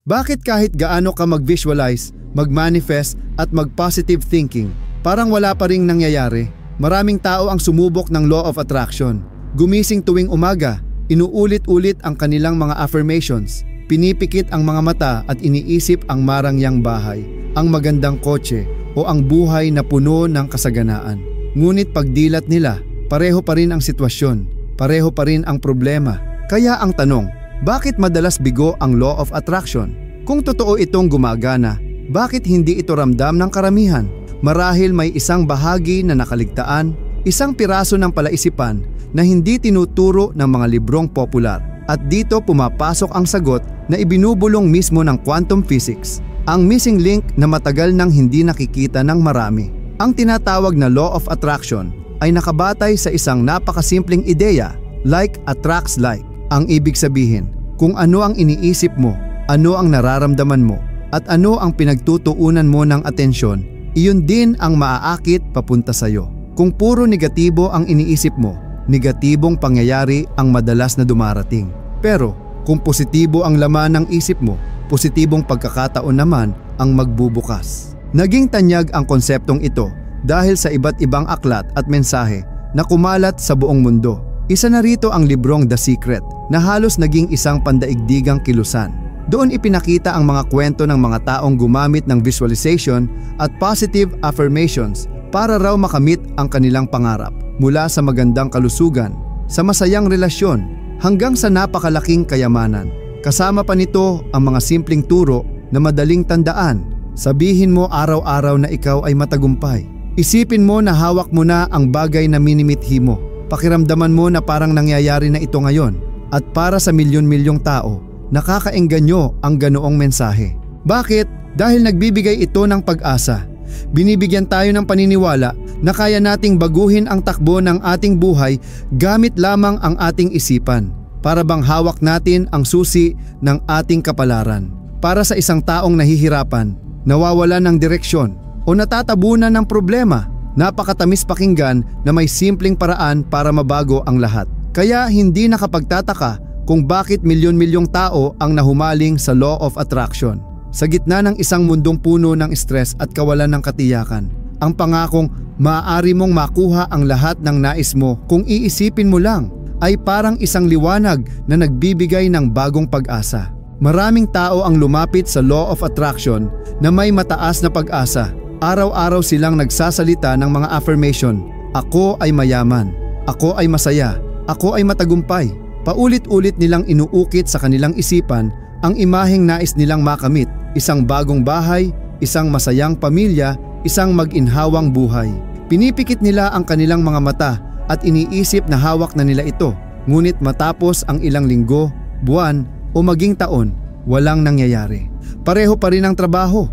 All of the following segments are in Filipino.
Bakit kahit gaano ka mag-visualize, mag-manifest at mag-positive thinking, parang wala pa ring nangyayari? Maraming tao ang sumubok ng law of attraction. Gumising tuwing umaga, inuulit-ulit ang kanilang mga affirmations, pinipikit ang mga mata at iniisip ang marangyang bahay, ang magandang kotse o ang buhay na puno ng kasaganaan. Ngunit pagdilat nila, pareho pa rin ang sitwasyon, pareho pa rin ang problema. Kaya ang tanong, bakit madalas bigo ang law of attraction? Kung totoo itong gumagana, bakit hindi ito ramdam ng karamihan? Marahil may isang bahagi na nakaligtaan, isang piraso ng palaisipan na hindi tinuturo ng mga librong popular. At dito pumapasok ang sagot na ibinubulong mismo ng quantum physics, ang missing link na matagal nang hindi nakikita ng marami. Ang tinatawag na law of attraction ay nakabatay sa isang napakasimpleng ideya, like attracts like. Ang ibig sabihin, kung ano ang iniisip mo, ano ang nararamdaman mo, at ano ang pinagtutuunan mo ng atensyon, iyon din ang maaakit papunta sa'yo. Kung puro negatibo ang iniisip mo, negatibong pangyayari ang madalas na dumarating. Pero kung positibo ang laman ng isip mo, positibong pagkakataon naman ang magbubukas. Naging tanyag ang konseptong ito dahil sa iba't ibang aklat at mensahe na kumalat sa buong mundo. Isa na rito ang librong The Secret na halos naging isang pandaigdigang kilusan. Doon ipinakita ang mga kwento ng mga taong gumamit ng visualization at positive affirmations para raw makamit ang kanilang pangarap, mula sa magandang kalusugan, sa masayang relasyon, hanggang sa napakalaking kayamanan. Kasama pa nito ang mga simpleng turo na madaling tandaan. Sabihin mo araw-araw na ikaw ay matagumpay. Isipin mo na hawak mo na ang bagay na minimithi mo. Pakiramdaman mo na parang nangyayari na ito ngayon. At para sa milyon-milyong tao, nakakaengganyo ang ganoong mensahe. Bakit? Dahil nagbibigay ito ng pag-asa. Binibigyan tayo ng paniniwala na kaya nating baguhin ang takbo ng ating buhay gamit lamang ang ating isipan. Para bang hawak natin ang susi ng ating kapalaran. Para sa isang taong nahihirapan, nawawalan ng direksyon o natatabunan ng problema, napakatamis pakinggan na may simpleng paraan para mabago ang lahat. Kaya hindi nakapagtataka kung bakit milyon-milyong tao ang nahumaling sa law of attraction. Sa gitna ng isang mundong puno ng stress at kawalan ng katiyakan, ang pangakong maaari mong makuha ang lahat ng nais mo kung iisipin mo lang ay parang isang liwanag na nagbibigay ng bagong pag-asa. Maraming tao ang lumapit sa law of attraction na may mataas na pag-asa. Araw-araw silang nagsasalita ng mga affirmation. Ako ay mayaman. Ako ay masaya. Ako ay matagumpay. Paulit-ulit nilang inuukit sa kanilang isipan ang imaheng nais nilang makamit. Isang bagong bahay, isang masayang pamilya, isang mag-inhawang buhay. Pinipikit nila ang kanilang mga mata at iniisip na hawak na nila ito. Ngunit matapos ang ilang linggo, buwan o maging taon, walang nangyayari. Pareho pa rin ang trabaho.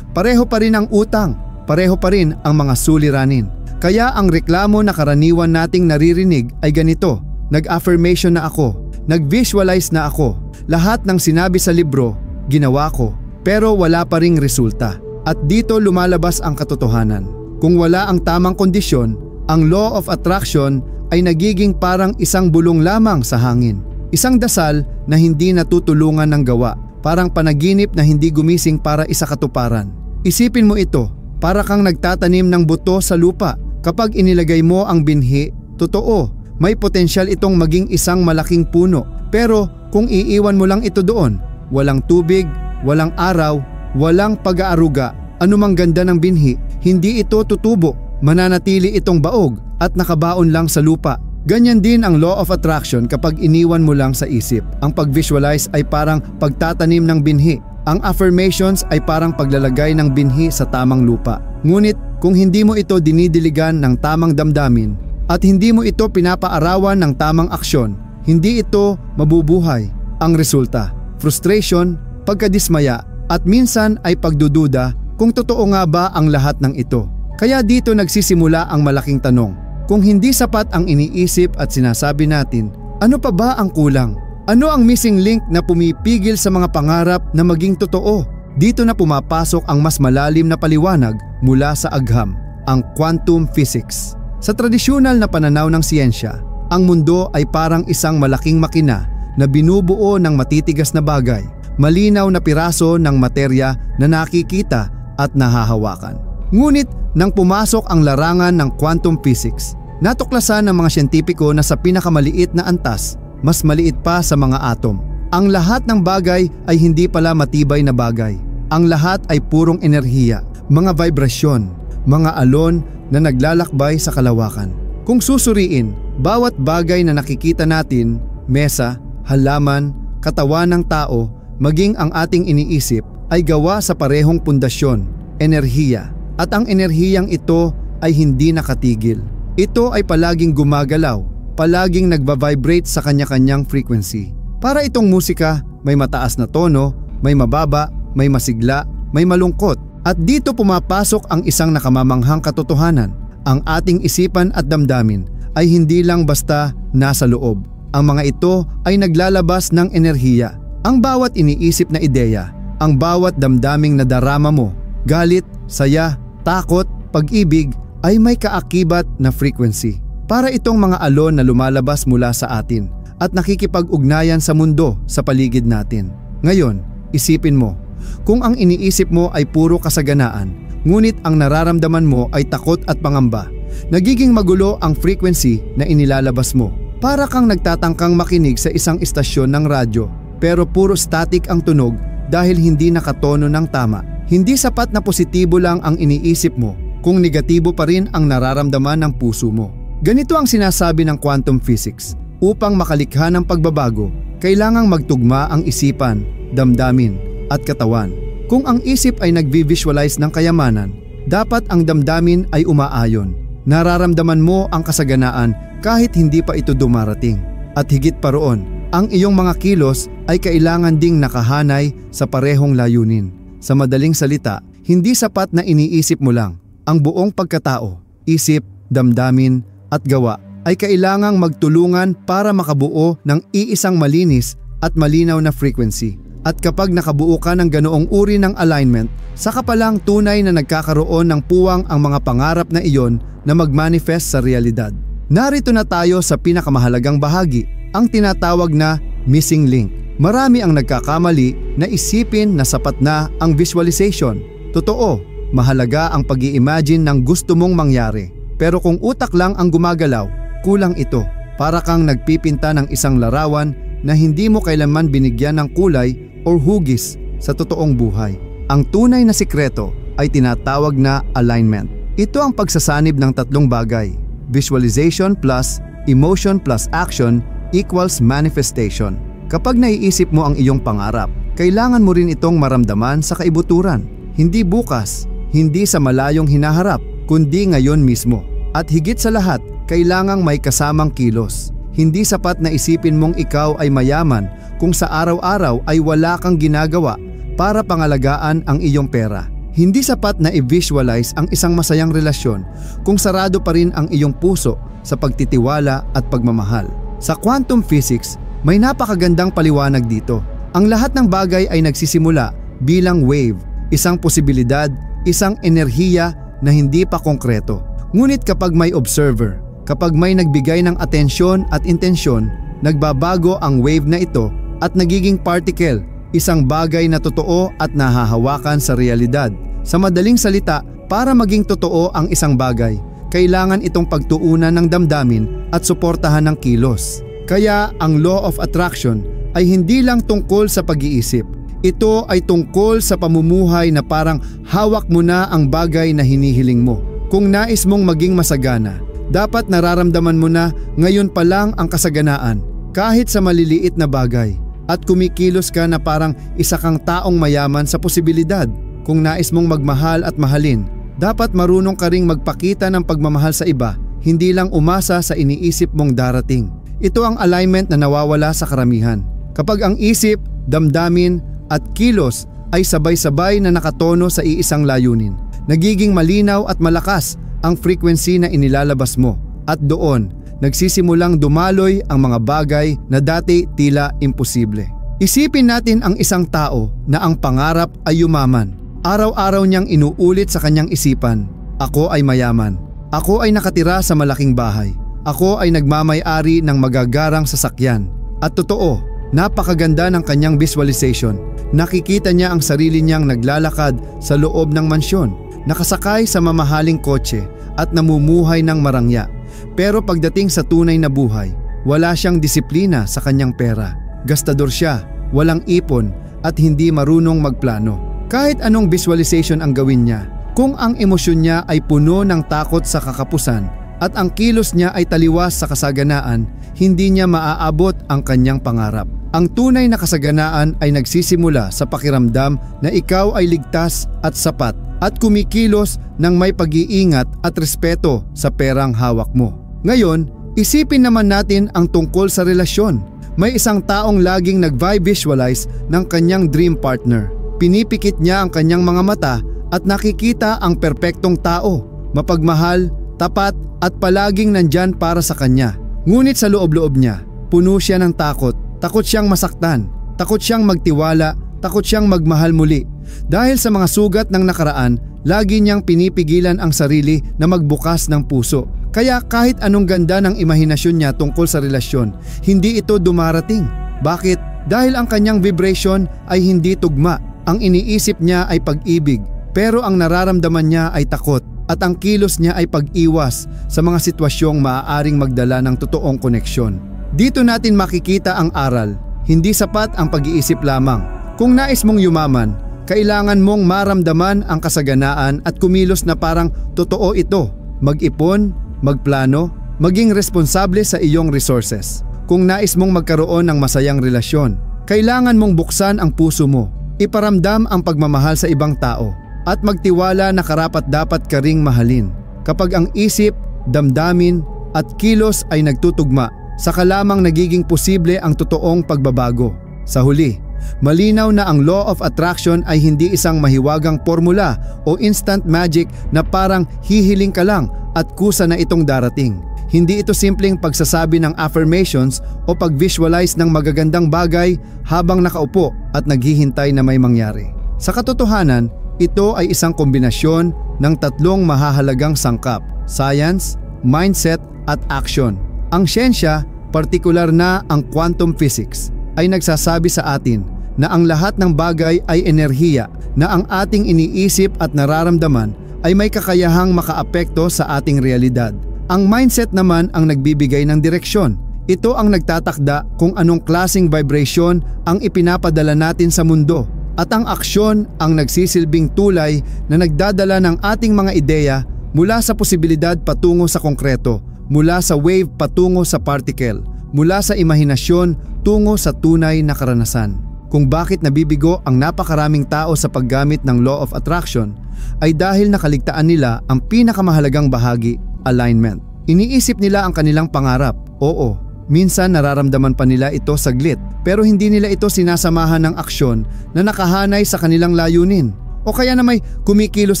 Pareho pa rin ang utang. Pareho pa rin ang mga suliranin. Kaya ang reklamo na karaniwan nating naririnig ay ganito: nag-affirmation na ako, nag-visualize na ako, lahat ng sinabi sa libro, ginawa ko, pero wala pa ring resulta. At dito lumalabas ang katotohanan. Kung wala ang tamang kondisyon, ang law of attraction ay nagiging parang isang bulong lamang sa hangin. Isang dasal na hindi natutulungan ng gawa, parang panaginip na hindi gumising para isakatuparan. Isipin mo ito, para kang nagtatanim ng buto sa lupa. Kapag inilagay mo ang binhi, totoo, may potensyal itong maging isang malaking puno. Pero kung iiwan mo lang ito doon, walang tubig, walang araw, walang pag-aaruga, anumang ganda ng binhi, hindi ito tutubo. Mananatili itong baog at nakabaon lang sa lupa. Ganyan din ang law of attraction kapag iniwan mo lang sa isip. Ang pag-visualize ay parang pagtatanim ng binhi. Ang affirmations ay parang paglalagay ng binhi sa tamang lupa. Ngunit kung hindi mo ito dinidiligan ng tamang damdamin at hindi mo ito pinapaarawan ng tamang aksyon, hindi ito mabubuhay. Ang resulta, frustration, pagkadismaya at minsan ay pagdududa kung totoo nga ba ang lahat ng ito. Kaya dito nagsisimula ang malaking tanong. Kung hindi sapat ang iniisip at sinasabi natin, ano pa ba ang kulang? Ano ang missing link na pumipigil sa mga pangarap na maging totoo? Dito na pumapasok ang mas malalim na paliwanag mula sa agham, ang quantum physics. Sa tradisyonal na pananaw ng siyensya, ang mundo ay parang isang malaking makina na binubuo ng matitigas na bagay. malinaw na piraso ng materya na nakikita at nahahawakan. Ngunit nang pumasok ang larangan ng quantum physics, natuklasan ng mga siyentipiko na sa pinakamaliit na antas, mas maliit pa sa mga atom. Ang lahat ng bagay ay hindi pala matibay na bagay. Ang lahat ay purong enerhiya, mga vibrasyon, mga alon na naglalakbay sa kalawakan. Kung susuriin, bawat bagay na nakikita natin, mesa, halaman, katawan ng tao, maging ang ating iniisip, ay gawa sa parehong pundasyon, enerhiya. At ang enerhiyang ito ay hindi nakatigil. Ito ay palaging gumagalaw, palaging nagba-vibrate sa kanya-kanyang frequency. Para itong musika, may mataas na tono, may mababa, may masigla, may malungkot. At dito pumapasok ang isang nakamamanghang katotohanan. Ang ating isipan at damdamin ay hindi lang basta nasa loob. Ang mga ito ay naglalabas ng enerhiya. Ang bawat iniisip na ideya, ang bawat damdaming nadarama mo, galit, saya, takot, pag-ibig, ay may kaakibat na frequency. Para itong mga alon na lumalabas mula sa atin at nakikipag-ugnayan sa mundo sa paligid natin. Ngayon, isipin mo, kung ang iniisip mo ay puro kasaganaan, ngunit ang nararamdaman mo ay takot at pangamba, nagiging magulo ang frequency na inilalabas mo. Para kang nagtatangkang makinig sa isang istasyon ng radyo, pero puro static ang tunog dahil hindi nakatono ng tama. Hindi sapat na positibo lang ang iniisip mo kung negatibo pa rin ang nararamdaman ng puso mo. Ganito ang sinasabi ng quantum physics. Upang makalikha ng pagbabago, kailangang magtugma ang isipan, damdamin, at katawan. Kung ang isip ay nagvi-visualize ng kayamanan, dapat ang damdamin ay umaayon. Nararamdaman mo ang kasaganaan kahit hindi pa ito dumarating. At higit pa roon, ang iyong mga kilos ay kailangan ding nakahanay sa parehong layunin. Sa madaling salita, hindi sapat na iniisip mo lang. Ang buong pagkatao, isip, damdamin, at gawa ay kailangang magtulungan para makabuo ng iisang malinis at malinaw na frequency. At kapag nakabuo ka ng ganoong uri ng alignment, saka pa lang tunay na nagkakaroon ng puwang ang mga pangarap na iyon na mag-manifest sa realidad. Narito na tayo sa pinakamahalagang bahagi, ang tinatawag na missing link. Marami ang nagkakamali na isipin na sapat na ang visualization. Totoo, mahalaga ang pag-i-imagine ng gusto mong mangyari. Pero kung utak lang ang gumagalaw, kulang ito. Para kang nagpipinta ng isang larawan na hindi mo kailanman binigyan ng kulay o hugis sa totoong buhay. Ang tunay na sikreto ay tinatawag na alignment. Ito ang pagsasanib ng tatlong bagay. Visualization plus emotion plus action equals manifestation. Kapag naiisip mo ang iyong pangarap, kailangan mo rin itong maramdaman sa kaibuturan. Hindi bukas, hindi sa malayong hinaharap, kundi ngayon mismo. At higit sa lahat, kailangang may kasamang kilos. Hindi sapat na isipin mong ikaw ay mayaman kung sa araw-araw ay wala kang ginagawa para pangalagaan ang iyong pera. Hindi sapat na i-visualize ang isang masayang relasyon kung sarado pa rin ang iyong puso sa pagtitiwala at pagmamahal. Sa quantum physics, may napakagandang paliwanag dito. Ang lahat ng bagay ay nagsisimula bilang wave, isang posibilidad, isang enerhiya na hindi pa konkreto. Ngunit kapag may observer, kapag may nagbigay ng atensyon at intensyon, nagbabago ang wave na ito at nagiging particle, isang bagay na totoo at nahahawakan sa realidad. Sa madaling salita, para maging totoo ang isang bagay, kailangan itong pagtuunan ng damdamin at suportahan ng kilos. Kaya ang law of attraction ay hindi lang tungkol sa pag-iisip. Ito ay tungkol sa pamumuhay na parang hawak mo na ang bagay na hinihiling mo. Kung nais mong maging masagana, dapat nararamdaman mo na ngayon pa lang ang kasaganaan, kahit sa maliliit na bagay. At kumikilos ka na parang isa kang taong mayaman sa posibilidad. Kung nais mong magmahal at mahalin, dapat marunong ka ring magpakita ng pagmamahal sa iba, hindi lang umasa sa iniisip mong darating. Ito ang alignment na nawawala sa karamihan. Kapag ang isip, damdamin at kilos ay sabay-sabay na nakatono sa iisang layunin, nagiging malinaw at malakas ang frequency na inilalabas mo. At doon, nagsisimulang dumaloy ang mga bagay na dati tila imposible. Isipin natin ang isang tao na ang pangarap ay yumaman. Araw-araw niyang inuulit sa kanyang isipan, ako ay mayaman. Ako ay nakatira sa malaking bahay. Ako ay nagmamay-ari ng magagarang sasakyan. At totoo, napakaganda ng kanyang visualization. Nakikita niya ang sarili niyang naglalakad sa loob ng mansyon, nakasakay sa mamahaling kotse at namumuhay ng marangya. Pero pagdating sa tunay na buhay, wala siyang disiplina sa kanyang pera. Gastador siya, walang ipon at hindi marunong magplano. Kahit anong visualization ang gawin niya, kung ang emosyon niya ay puno ng takot sa kakapusan at ang kilos niya ay taliwas sa kasaganaan, hindi niya maaabot ang kanyang pangarap. Ang tunay na kasaganaan ay nagsisimula sa pakiramdam na ikaw ay ligtas at sapat at kumikilos ng may pag-iingat at respeto sa perang hawak mo. Ngayon, isipin naman natin ang tungkol sa relasyon. May isang taong laging nag-visualize ng kanyang dream partner. Pinipikit niya ang kanyang mga mata at nakikita ang perpektong tao, mapagmahal, tapat at palaging nandyan para sa kanya. Ngunit sa loob-loob niya, puno siya ng takot. Takot siyang masaktan, takot siyang magtiwala, takot siyang magmahal muli. Dahil sa mga sugat ng nakaraan, lagi niyang pinipigilan ang sarili na magbukas ng puso. Kaya kahit anong ganda ng imahinasyon niya tungkol sa relasyon, hindi ito dumarating. Bakit? Dahil ang kanyang vibration ay hindi tugma. Ang iniisip niya ay pag-ibig, pero ang nararamdaman niya ay takot. At ang kilos niya ay pag-iwas sa mga sitwasyong maaaring magdala ng totoong koneksyon. Dito natin makikita ang aral. Hindi sapat ang pag-iisip lamang. Kung nais mong yumaman, kailangan mong maramdaman ang kasaganaan at kumilos na parang totoo ito. Mag-ipon, magplano, maging responsable sa iyong resources. Kung nais mong magkaroon ng masayang relasyon, kailangan mong buksan ang puso mo, iparamdam ang pagmamahal sa ibang tao, at magtiwala na karapat-dapat ka ring mahalin. Kapag ang isip, damdamin at kilos ay nagtutugma, saka lamang nagiging posible ang totoong pagbabago. Sa huli, malinaw na ang law of attraction ay hindi isang mahiwagang formula o instant magic na parang hihiling ka lang at kusa na itong darating. Hindi ito simpleng pagsasabi ng affirmations o pag-visualize ng magagandang bagay habang nakaupo at naghihintay na may mangyari. Sa katotohanan, ito ay isang kombinasyon ng tatlong mahahalagang sangkap: science, mindset at action. Ang siyensya, partikular na ang quantum physics, ay nagsasabi sa atin na ang lahat ng bagay ay enerhiya, na ang ating iniisip at nararamdaman ay may kakayahang makaapekto sa ating realidad. Ang mindset naman ang nagbibigay ng direksyon. Ito ang nagtatakda kung anong klaseng vibration ang ipinapadala natin sa mundo. At ang aksyon ang nagsisilbing tulay na nagdadala ng ating mga ideya mula sa posibilidad patungo sa konkreto, mula sa wave patungo sa particle, mula sa imahinasyon tungo sa tunay na karanasan. Kung bakit nabibigo ang napakaraming tao sa paggamit ng law of attraction ay dahil nakaligtaan nila ang pinakamahalagang bahagi: alignment. Iniisip nila ang kanilang pangarap. Oo, minsan nararamdaman pa nila ito saglit, pero hindi nila ito sinasamahan ng aksyon na nakahanay sa kanilang layunin. O kaya na may kumikilos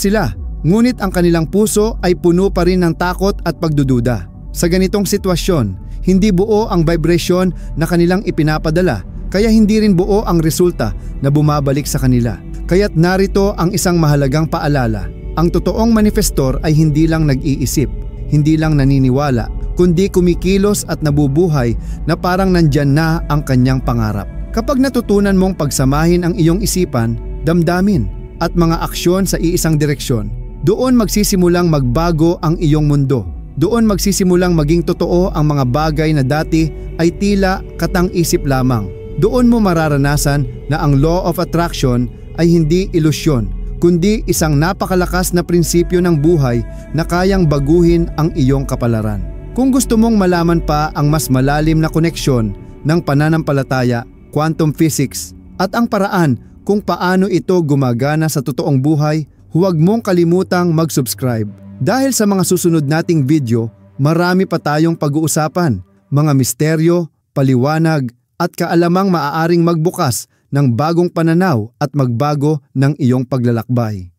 sila, ngunit ang kanilang puso ay puno pa rin ng takot at pagdududa. Sa ganitong sitwasyon, hindi buo ang vibration na kanilang ipinapadala, kaya hindi rin buo ang resulta na bumabalik sa kanila. Kaya't narito ang isang mahalagang paalala: ang totoong manifestor ay hindi lang nag-iisip, hindi lang naniniwala, kundi kumikilos at nabubuhay na parang nandyan na ang kanyang pangarap. Kapag natutunan mong pagsamahin ang iyong isipan, damdamin at mga aksyon sa iisang direksyon, doon magsisimulang magbago ang iyong mundo. Doon magsisimulang maging totoo ang mga bagay na dati ay tila katang-isip lamang. Doon mo mararanasan na ang law of attraction ay hindi ilusyon, kundi isang napakalakas na prinsipyo ng buhay na kayang baguhin ang iyong kapalaran. Kung gusto mong malaman pa ang mas malalim na koneksyon ng pananampalataya, quantum physics, at ang paraan kung paano ito gumagana sa totoong buhay, huwag mong kalimutang mag-subscribe. Dahil sa mga susunod nating video, marami pa tayong pag-uusapan, mga misteryo, paliwanag, at kaalamang maaaring magbukas ng bagong pananaw at magbago ng iyong paglalakbay.